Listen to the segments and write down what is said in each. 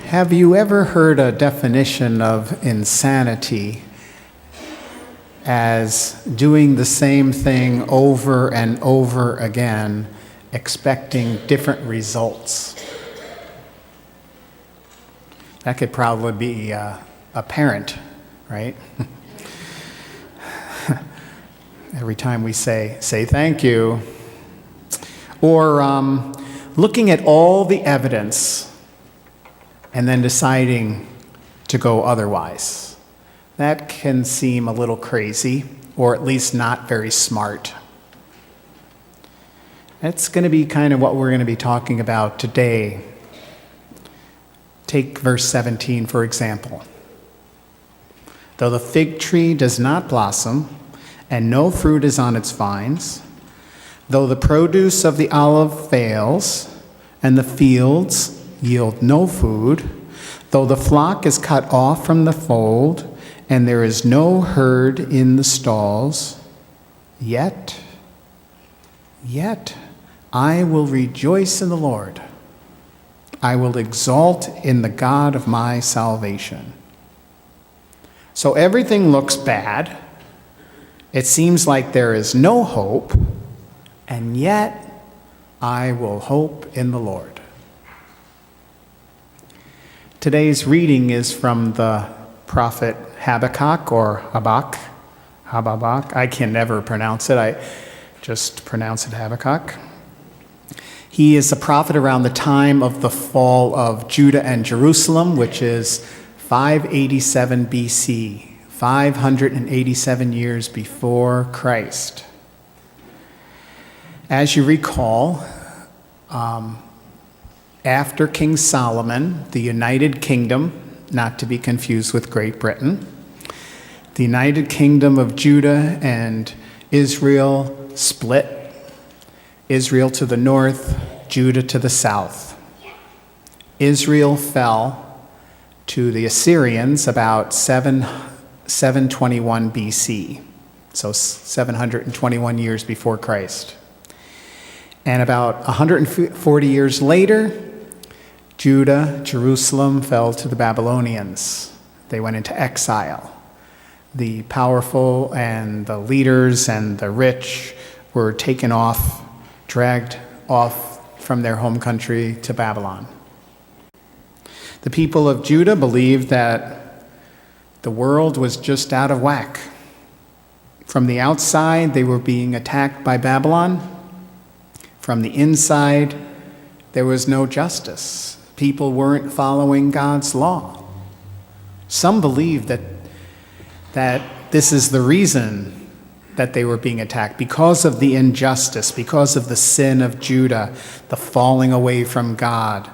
Have you ever heard a definition of insanity as doing the same thing over and over again, expecting different results? That could probably be a parent, right? Every time we say thank you. Or looking at all the evidence and then deciding to go otherwise. That can seem a little crazy, or at least not very smart. That's going to be kind of what we're going to be talking about today. Take verse 17, for example. Though the fig tree does not blossom, and no fruit is on its vines, though the produce of the olive fails, and the fields yield no food, though the flock is cut off from the fold, and there is no herd in the stalls, yet I will rejoice in the Lord. I will exult in the God of my salvation. So everything looks bad. It seems like there is no hope, and yet I will hope in the Lord. Today's reading is from the prophet Habakkuk, or Habakkuk. I can never pronounce it. I just pronounce it Habakkuk. He is a prophet around the time of the fall of Judah and Jerusalem, which is 587 BC, 587 years before Christ. As you recall, after King Solomon, the United Kingdom, not to be confused with Great Britain, the United Kingdom of Judah and Israel split. Israel to the north, Judah to the south. Israel fell to the Assyrians about 721 BC, so 721 years before Christ. And about 140 years later, Judah, Jerusalem fell to the Babylonians. They went into exile. The powerful and the leaders and the rich were taken off, dragged off from their home country to Babylon. The people of Judah believed that the world was just out of whack. From the outside, they were being attacked by Babylon. From the inside, there was no justice. People weren't following God's law. Some believed that this is the reason that they were being attacked, because of the injustice, because of the sin of Judah, the falling away from God.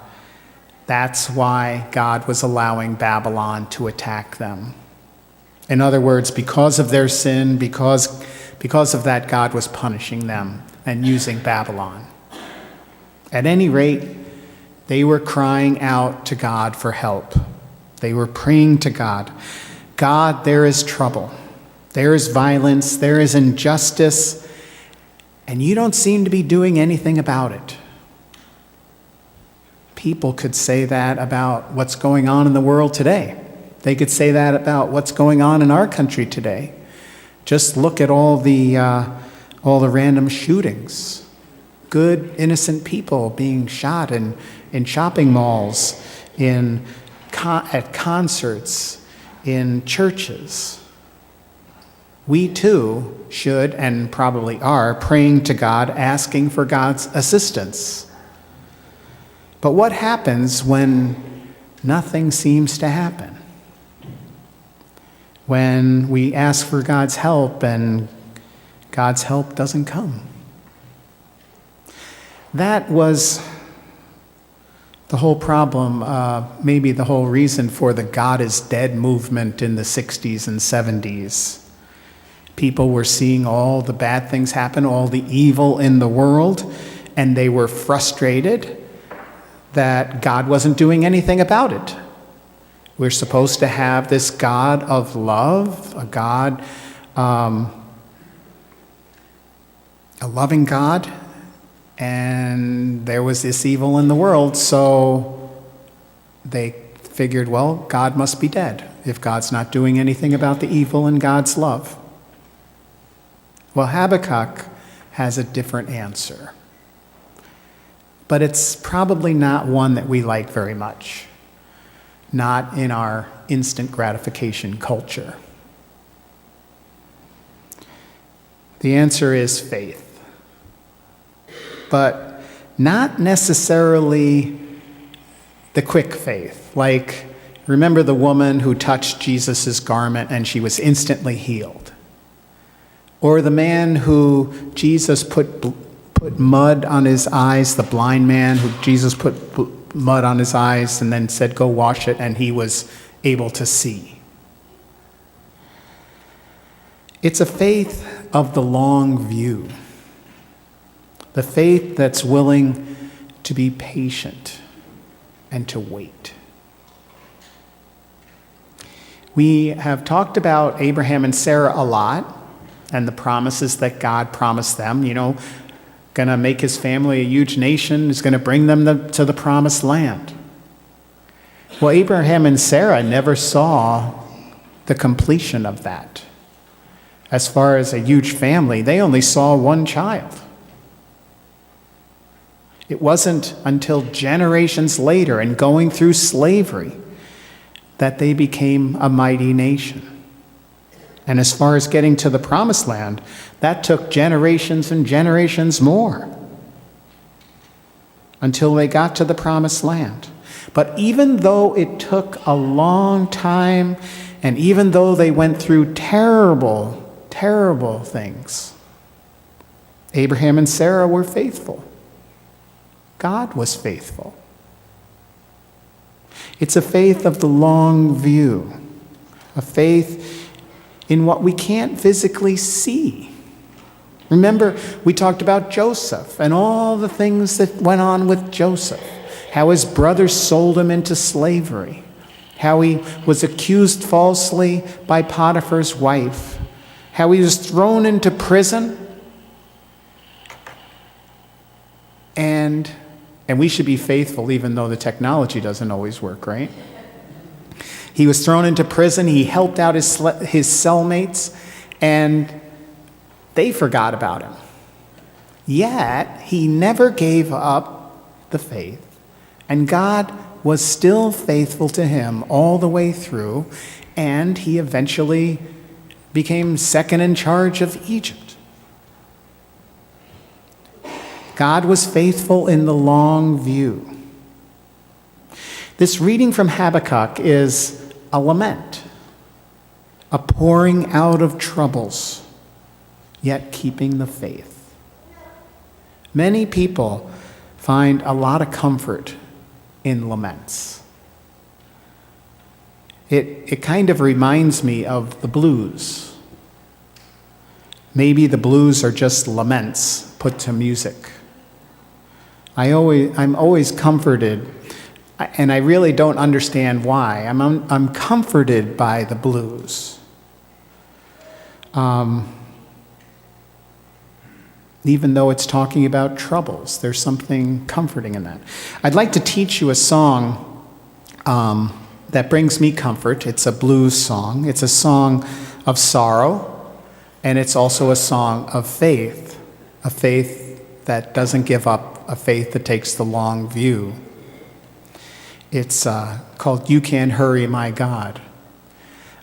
That's why God was allowing Babylon to attack them. In other words, because of their sin, because of that, God was punishing them and using Babylon. At any rate, they were crying out to God for help. They were praying to God. God, there is trouble. There is violence. There is injustice. And you don't seem to be doing anything about it. People could say that about what's going on in the world today. They could say that about what's going on in our country today. Just look at all the random shootings. Good, innocent people being shot in shopping malls, at concerts, in churches. We too should, and probably are, praying to God, asking for God's assistance. But what happens when nothing seems to happen? When we ask for God's help and God's help doesn't come? That was the whole problem, maybe the whole reason for the God is dead movement in the 60s and 70s. People were seeing all the bad things happen, all the evil in the world, and they were frustrated that God wasn't doing anything about it. We're supposed to have this God of love, a loving God, and there was this evil in the world, so they figured, well, God must be dead if God's not doing anything about the evil in God's love. Well, Habakkuk has a different answer. But it's probably not one that we like very much. Not in our instant gratification culture. The answer is faith. But not necessarily the quick faith. Like, remember the woman who touched Jesus' garment and she was instantly healed? Or the man who Jesus put mud on his eyes, the blind man who Jesus put mud on his eyes and then said, go wash it, and he was able to see. It's a faith of the long view. The faith that's willing to be patient and to wait. We have talked about Abraham and Sarah a lot and the promises that God promised them. Going to make his family a huge nation, is going to bring them to the promised land. Well, Abraham and Sarah never saw the completion of that. As far as a huge family, they only saw one child. It wasn't until generations later and going through slavery that they became a mighty nation. And as far as getting to the promised land, that took generations and generations more until they got to the promised land. But even though it took a long time, and even though they went through terrible, terrible things, Abraham and Sarah were faithful. God was faithful. It's a faith of the long view, a faith in what we can't physically see. Remember, we talked about Joseph and all the things that went on with Joseph, how his brothers sold him into slavery, how he was accused falsely by Potiphar's wife, how he was thrown into prison, and we should be faithful even though the technology doesn't always work, right? He was thrown into prison. He helped out his cellmates, and they forgot about him. Yet, he never gave up the faith, and God was still faithful to him all the way through, and he eventually became second in charge of Egypt. God was faithful in the long view. This reading from Habakkuk is a lament, a pouring out of troubles, yet keeping the faith. Many people find a lot of comfort in laments. It kind of reminds me of the blues. Maybe the blues are just laments put to music. I'm always comforted, and I really don't understand why. I'm comforted by the blues. Even though it's talking about troubles, there's something comforting in that. I'd like to teach you a song that brings me comfort. It's a blues song. It's a song of sorrow, and it's also a song of faith, a faith that doesn't give up, a faith that takes the long view. It's called You Can't Hurry My God.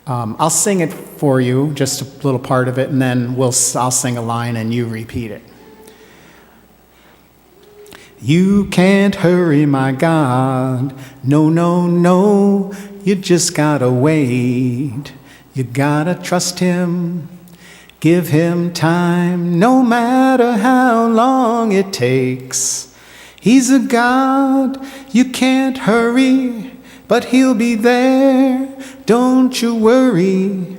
I'll sing it for you, just a little part of it, and then I'll sing a line and you repeat it. You can't hurry my God, no, no, no, you just gotta wait. You gotta trust him, give him time, no matter how long it takes. He's a God you can't hurry, but he'll be there, don't you worry.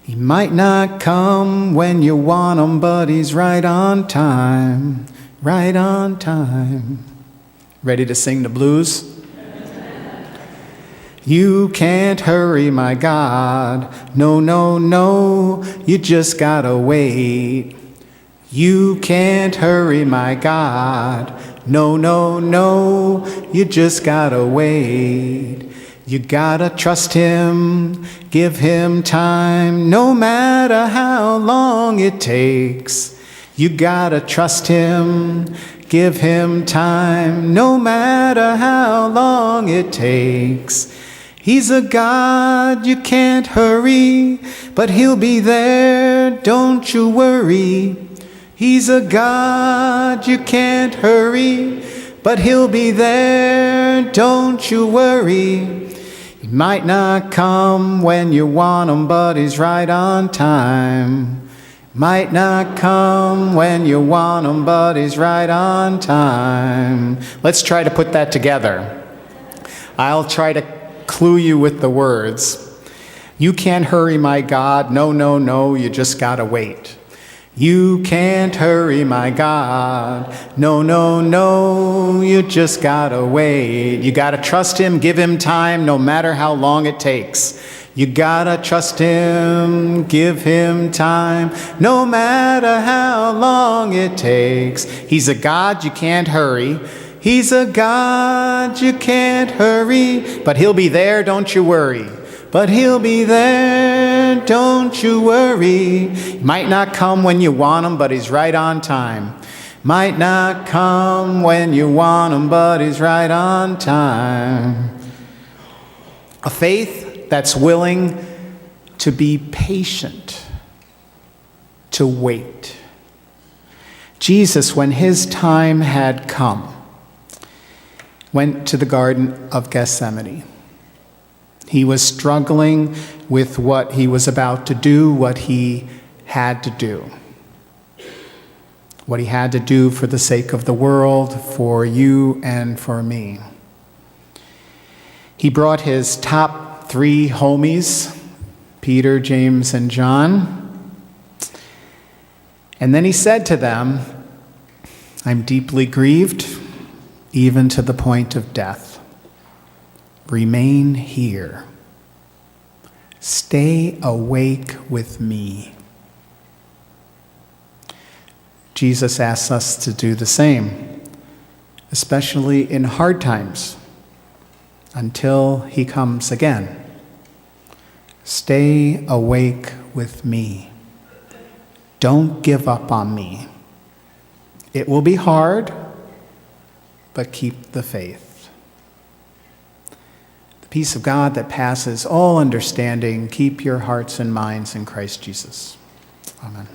He might not come when you want him, but he's right on time, right on time. Ready to sing the blues? You can't hurry my God, no, no, no, you just gotta wait. You can't hurry my God, no, no, no, you just gotta wait. You gotta trust him, give him time, no matter how long it takes. You gotta trust him, give him time, no matter how long it takes. He's a God you can't hurry, but he'll be there, don't you worry. He's a God you can't hurry, but he'll be there, don't you worry. He might not come when you want him, but he's right on time. Might not come when you want him, but he's right on time. Let's try to put that together. I'll try to clue you with the words. You can't hurry, my God. No, no, no, you just gotta wait. You can't hurry, my God. No, no, no, you just gotta wait. You gotta trust him, give him time, no matter how long it takes. You gotta trust him, give him time, no matter how long it takes. He's a God you can't hurry. He's a God you can't hurry, but he'll be there, don't you worry. But he'll be there, don't you worry. He might not come when you want him, but he's right on time. Might not come when you want him, but he's right on time. A faith that's willing to be patient, to wait. Jesus, when his time had come, went to the Garden of Gethsemane. He was struggling with what he was about to do, what he had to do. What he had to do for the sake of the world, for you and for me. He brought his top 3 homies, Peter, James, and John. And then he said to them, I'm deeply grieved, even to the point of death. Remain here. Stay awake with me. Jesus asks us to do the same, especially in hard times, until he comes again. Stay awake with me. Don't give up on me. It will be hard, but keep the faith. Peace of God that passes all understanding, keep your hearts and minds in Christ Jesus. Amen.